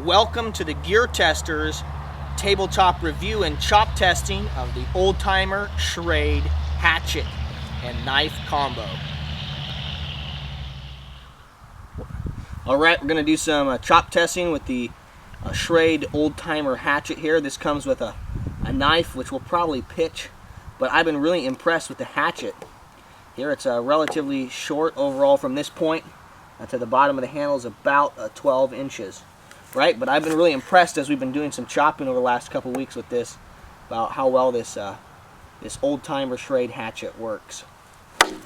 Welcome to the TheGearTester's tabletop review and chop testing of the old-timer Schrade hatchet and knife combo. Alright, we're going to do some chop testing with the Schrade old-timer hatchet here. This comes with a knife which will probably pitch, but I've been really impressed with the hatchet. Here it's relatively short overall from this point to the bottom of the handle is about 12 inches. Right, but I've been really impressed as we've been doing some chopping over the last couple weeks with this about how well this this old-timer Schrade hatchet works. You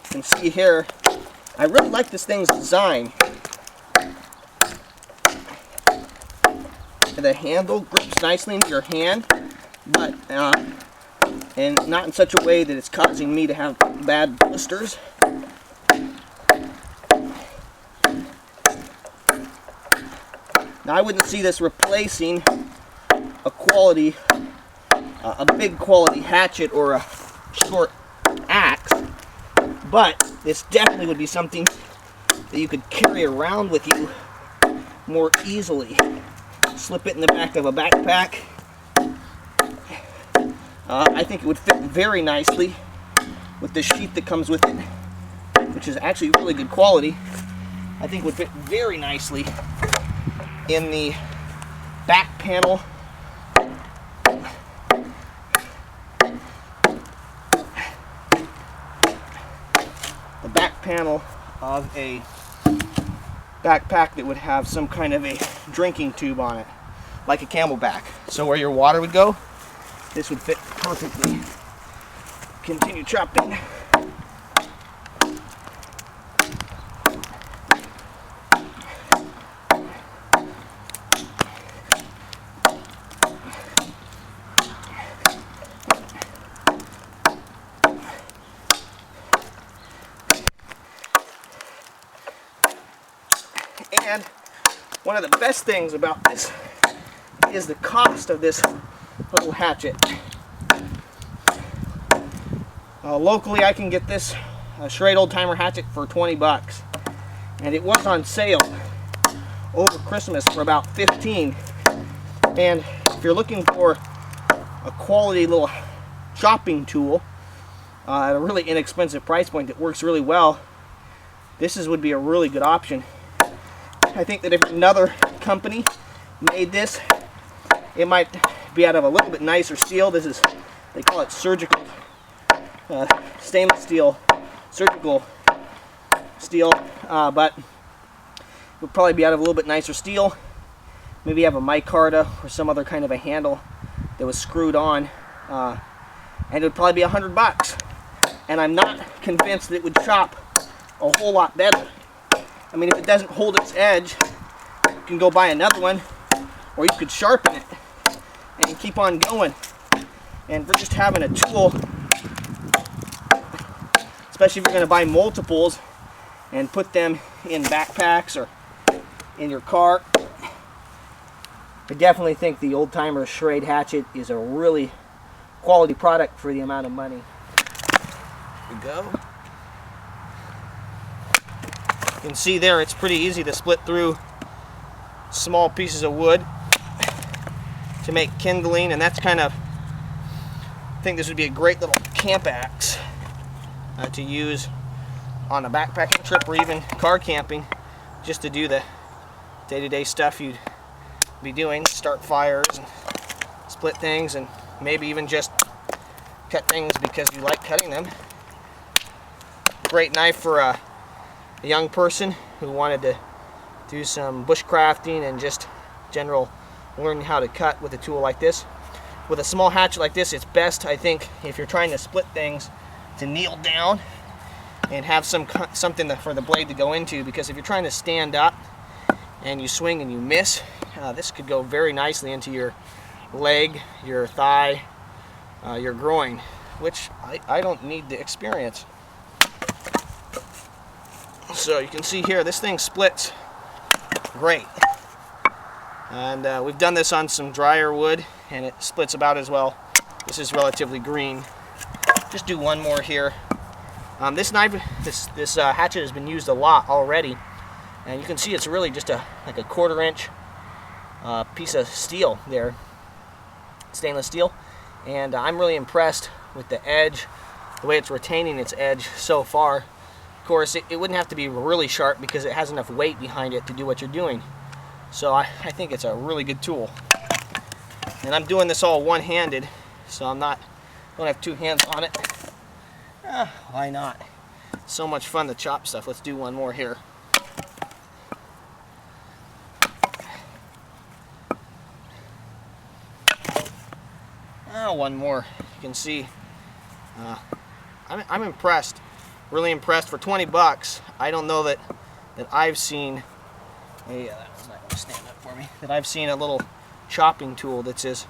can see here, I really like this thing's design. The handle grips nicely into your hand, but and not in such a way that it's causing me to have bad blisters. Now I wouldn't see this replacing a big quality hatchet or a short axe, but this definitely would be something that you could carry around with you more easily. Slip it in the back of a backpack. I think it would fit very nicely with the sheath that comes with it, which is actually really good quality. I think it would fit very nicely in the back panel of a backpack that would have some kind of a drinking tube on it, like a Camelback. So where your water would go, this would fit perfectly. Continue chopping. And one of the best things about this is the cost of this little hatchet. Locally I can get this Schrade old-timer hatchet for 20 bucks, and it was on sale over Christmas for about 15. And if you're looking for a quality little chopping tool at a really inexpensive price point that works really well, this would be a really good option. I think that if another company made this, it might be out of a little bit nicer steel. This is, they call it surgical, stainless steel, surgical steel, but it would probably be out of a little bit nicer steel. Maybe have a micarta or some other kind of a handle that was screwed on, and it would probably be 100 bucks. And I'm not convinced that it would chop a whole lot better. I mean, if it doesn't hold its edge, you can go buy another one, or you could sharpen it and keep on going. And for just having a tool, especially if you're going to buy multiples and put them in backpacks or in your car, I definitely think the old-timer Schrade hatchet is a really quality product for the amount of money. Here we go. You can see there it's pretty easy to split through small pieces of wood to make kindling, and that's kind of, I think this would be a great little camp axe to use on a backpacking trip or even car camping, just to do the day-to-day stuff you'd be doing, start fires and split things, and maybe even just cut things because you like cutting them. Great knife for a young person who wanted to do some bushcrafting and just general learning how to cut with a tool like this. With a small hatchet like this, it's best, I think, if you're trying to split things, to kneel down and have something for the blade to go into, because if you're trying to stand up and you swing and you miss, this could go very nicely into your leg, your thigh, your groin, which I don't need to experience. So you can see here, this thing splits great. And we've done this on some drier wood, and it splits about as well. This is relatively green. Just do one more here. This knife, this hatchet has been used a lot already, and you can see it's really just like a 1/4 inch piece of steel there, stainless steel, and I'm really impressed with the edge, the way it's retaining its edge so far. Of course, it wouldn't have to be really sharp because it has enough weight behind it to do what you're doing. So I think it's a really good tool. And I'm doing this all one-handed, so don't have two hands on it. Why not? So much fun to chop stuff. Let's do one more here. One more. You can see I'm impressed, really impressed. For 20 bucks, I don't know that I've seen that was not going to stand up for me, that I've seen a little chopping tool that's as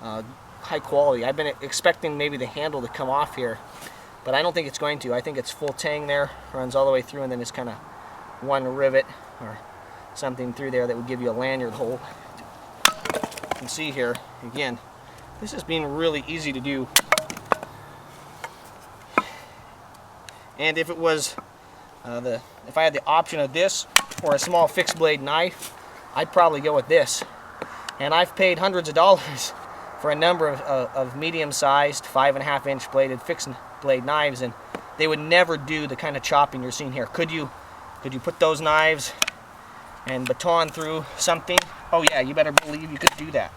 high quality. I've been expecting maybe the handle to come off here, but I don't think it's going to. I think it's full tang there, runs all the way through, and then it's kind of one rivet or something through there that would give you a lanyard hole. You can see here, again, this is being really easy to do. And if it was if I had the option of this or a small fixed blade knife, I'd probably go with this. And I've paid hundreds of dollars for a number of medium-sized 5.5 inch bladed fixed blade knives, and they would never do the kind of chopping you're seeing here. Could you put those knives and baton through something? Oh yeah, you better believe you could do that.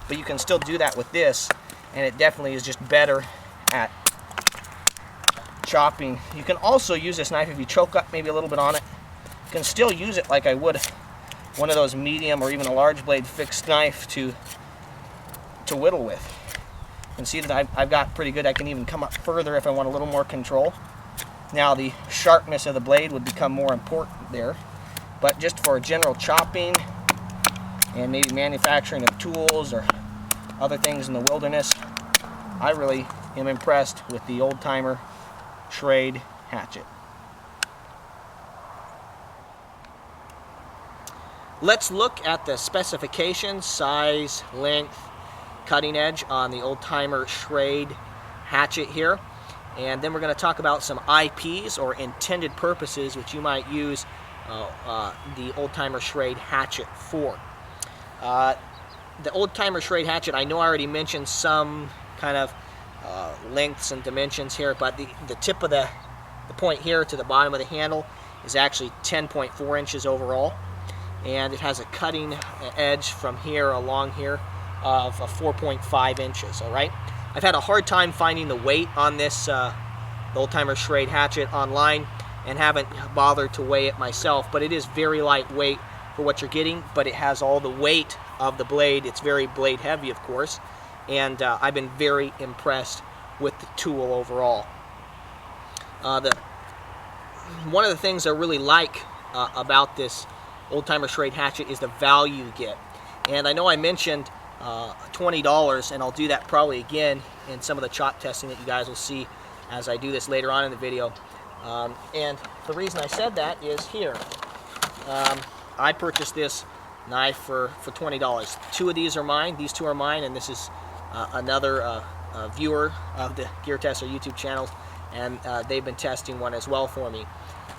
But you can still do that with this, and it definitely is just better at chopping. You can also use this knife if you choke up maybe a little bit on it. You can still use it like I would one of those medium or even a large blade fixed knife to whittle with. You can see that I've got pretty good. I can even come up further if I want a little more control. Now the sharpness of the blade would become more important there, but just for general chopping and maybe manufacturing of tools or other things in the wilderness, I really am impressed with the old-timer Schrade hatchet. Let's look at the specifications, size, length, cutting edge on the old-timer Schrade hatchet here. And then we're going to talk about some IPs, or intended purposes, which you might use the old-timer Schrade hatchet for. The old-timer Schrade hatchet, I know I already mentioned some kind of lengths and dimensions here, but the tip of the point here to the bottom of the handle is actually 10.4 inches overall, and it has a cutting edge from here along here of 4.5 inches. All right, I've had a hard time finding the weight on this the old-timer Schrade hatchet online, and haven't bothered to weigh it myself, but it is very lightweight for what you're getting, but it has all the weight of the blade. It's very blade heavy, of course, and I've been very impressed with the tool overall. One of the things I really like about this old-timer Schrade hatchet is the value you get. And I know I mentioned $20, and I'll do that probably again in some of the chop testing that you guys will see as I do this later on in the video. And the reason I said that is here. I purchased this knife for $20. Two of these are mine. These two are mine, and this is another viewer of the TheGearTester YouTube channel, and they've been testing one as well for me.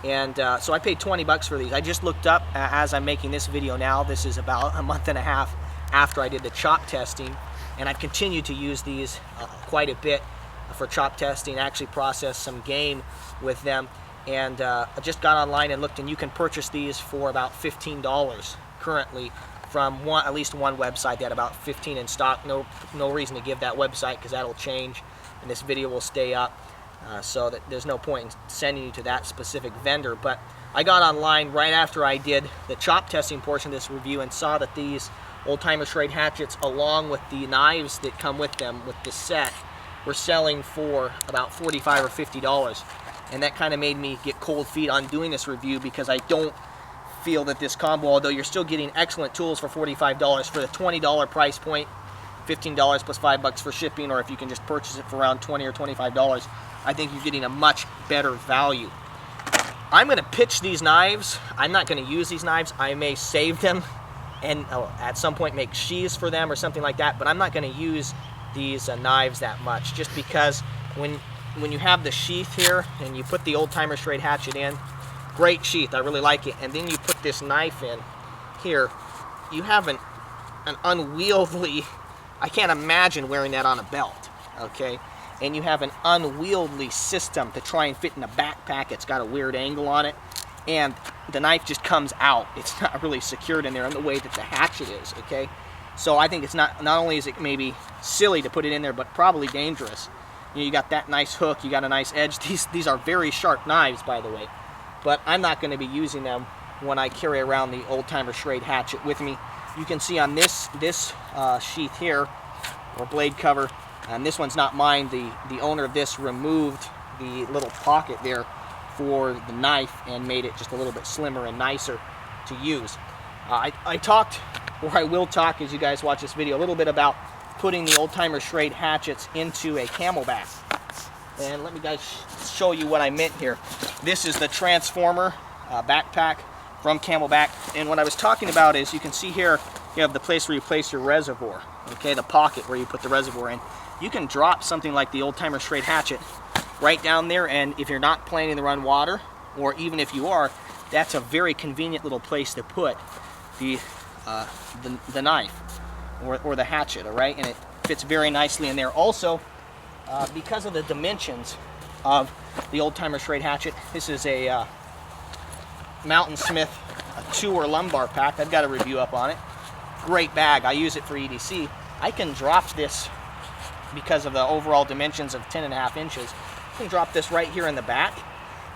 And so I paid 20 bucks for these. I just looked up as I'm making this video now. This is about a month and a half after I did the chop testing, and I've continued to use these quite a bit for chop testing. I actually processed some game with them, and I just got online and looked, and you can purchase these for about $15 currently from at least one website. They had about 15 in stock. No reason to give that website, because that'll change and this video will stay up, so that there's no point in sending you to that specific vendor. But I got online right after I did the chop testing portion of this review and saw that these old-timer Schrade hatchets, along with the knives that come with them with this set, were selling for about $45 or $50. And that kind of made me get cold feet on doing this review, because I don't feel that this combo, although you're still getting excellent tools for $45, for the $20 price point, $15 plus $5 for shipping, or if you can just purchase it for around $20 or $25, I think you're getting a much better value. I'm going to pitch these knives. I'm not going to use these knives. I may save them and at some point make sheaths for them or something like that, but I'm not going to use these knives that much, just because when when you have the sheath here and you put the old-timer Schrade hatchet in, great sheath, I really like it, and then you put this knife in here, you have an unwieldy, I can't imagine wearing that on a belt, okay? And you have an unwieldy system to try and fit in a backpack. It's got a weird angle on it, and the knife just comes out. It's not really secured in there in the way that the hatchet is, okay? So I think it's not only is it maybe silly to put it in there, but probably dangerous. You know, you got that nice hook, you got a nice edge. These are very sharp knives, by the way, but I'm not going to be using them when I carry around the old-timer Schrade hatchet with me. You can see on this sheath here, or blade cover, and this one's not mine, the owner of this removed the little pocket there for the knife and made it just a little bit slimmer and nicer to use. I talked, or I will talk as you guys watch this video, a little bit about putting the old-timer Schrade hatchets into a camelback. And let me guys show you what I meant here. This is the Transformer backpack from Camelback, and what I was talking about is, you can see here you have the place where you place your reservoir, okay, the pocket where you put the reservoir in. You can drop something like the old-timer Schrade hatchet right down there, and if you're not planning to run water, or even if you are, that's a very convenient little place to put the knife or the hatchet, all right, and it fits very nicely in there. Also, because of the dimensions of the old-timer Schrade hatchet, this is a Mountain Smith tour lumbar pack. I've got a review up on it. Great bag. I use it for EDC. I can drop this because of the overall dimensions of 10.5 inches. I can drop this right here in the back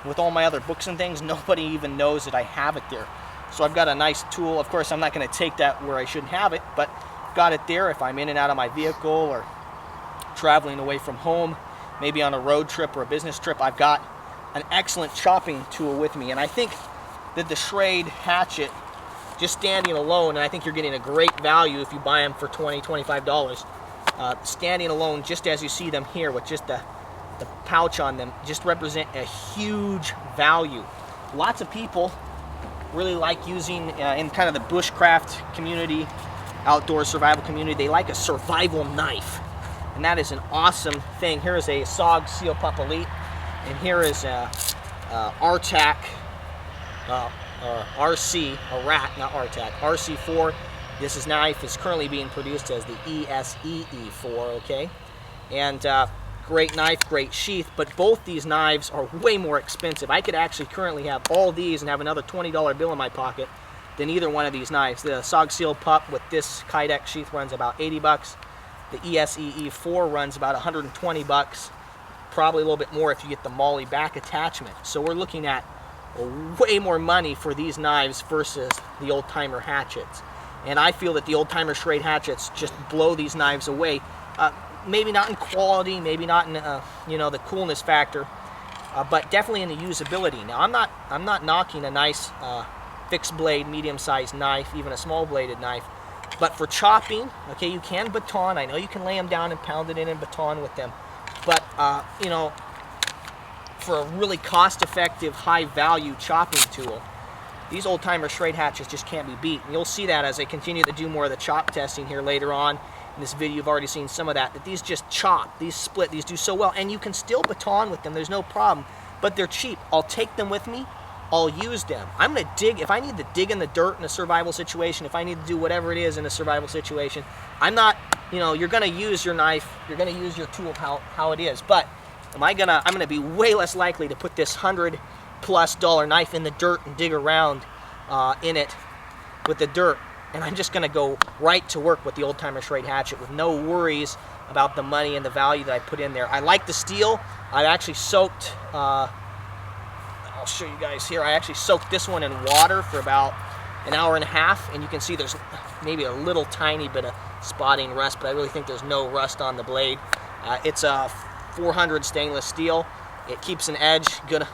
with all my other books and things. Nobody even knows that I have it there. So I've got a nice tool. Of course, I'm not going to take that where I shouldn't have it, but got it there if I'm in and out of my vehicle or traveling away from home, maybe on a road trip or a business trip. I've got an excellent chopping tool with me, and I think that the Schrade hatchet, just standing alone, and I think you're getting a great value if you buy them for $20, $25, standing alone, just as you see them here with just the pouch on them, just represent a huge value. Lots of people really like using, in kind of the bushcraft community, outdoor survival community, they like a survival knife, and that is an awesome thing. Here is a SOG Seal Pup Elite, and here is a RTAC, RC, a rat, not RTAC, RC4. This knife is currently being produced as the ESEE4, okay? And great knife, great sheath, but both these knives are way more expensive. I could actually currently have all these and have another $20 bill in my pocket than either one of these knives. The SOG Seal Pup with this Kydex sheath runs about 80 bucks. The ESEE4 runs about 120 bucks. Probably a little bit more if you get the Molly back attachment. So we're looking at way more money for these knives versus the old-timer hatchets. And I feel that the old-timer Schrade hatchets just blow these knives away. Maybe not in quality, maybe not in you know, the coolness factor, but definitely in the usability. Now I'm not knocking a nice fixed blade, medium-sized knife, even a small bladed knife, but for chopping, okay, you can baton. I know you can lay them down and pound it in and baton with them, but you know, for a really cost-effective, high-value chopping tool, these old-timer Schrade hatchets just can't be beat. And you'll see that as I continue to do more of the chop testing here later on. In this video, you've already seen some of that these just chop, these split, these do so well, and you can still baton with them, there's no problem, but they're cheap. I'll take them with me, I'll use them. I'm going to dig, if I need to dig in the dirt in a survival situation, if I need to do whatever it is in a survival situation, I'm not, you know, you're going to use your knife, you're going to use your tool how it is, but I'm going to be way less likely to put this $100+ knife in the dirt and dig around in it with the dirt. And I'm just going to go right to work with the old-timer Schrade hatchet with no worries about the money and the value that I put in there. I like the steel. I actually soaked, I'll show you guys here, I actually soaked this one in water for about an hour and a half, and you can see there's maybe a little tiny bit of spotting rust, but I really think there's no rust on the blade. It's a 400 stainless steel. It keeps an edge good,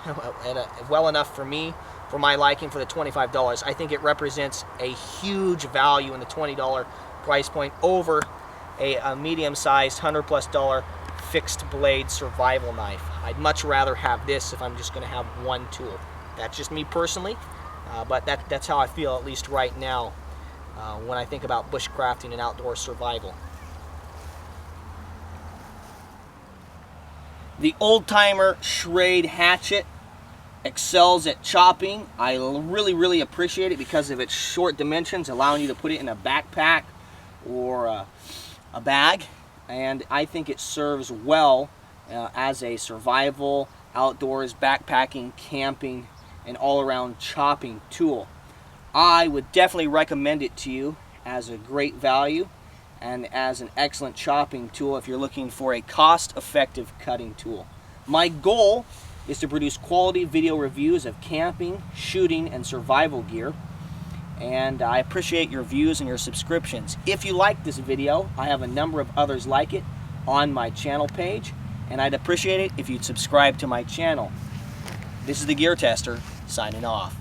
well enough for me, for my liking, for the $25. I think it represents a huge value in the $20 price point over a medium-sized $100+ fixed blade survival knife. I'd much rather have this if I'm just going to have one tool. That's just me personally, but that's how I feel, at least right now, when I think about bushcrafting and outdoor survival. The old-timer Schrade hatchet excels at chopping. I really appreciate it because of its short dimensions, allowing you to put it in a backpack or a bag. And I think it serves well as a survival, outdoors, backpacking, camping, and all-around chopping tool. I would definitely recommend it to you as a great value and as an excellent chopping tool if you're looking for a cost-effective cutting tool. My goal is to produce quality video reviews of camping, shooting, and survival gear. And I appreciate your views and your subscriptions. If you like this video, I have a number of others like it on my channel page, and I'd appreciate it if you'd subscribe to my channel. This is the Gear Tester, signing off.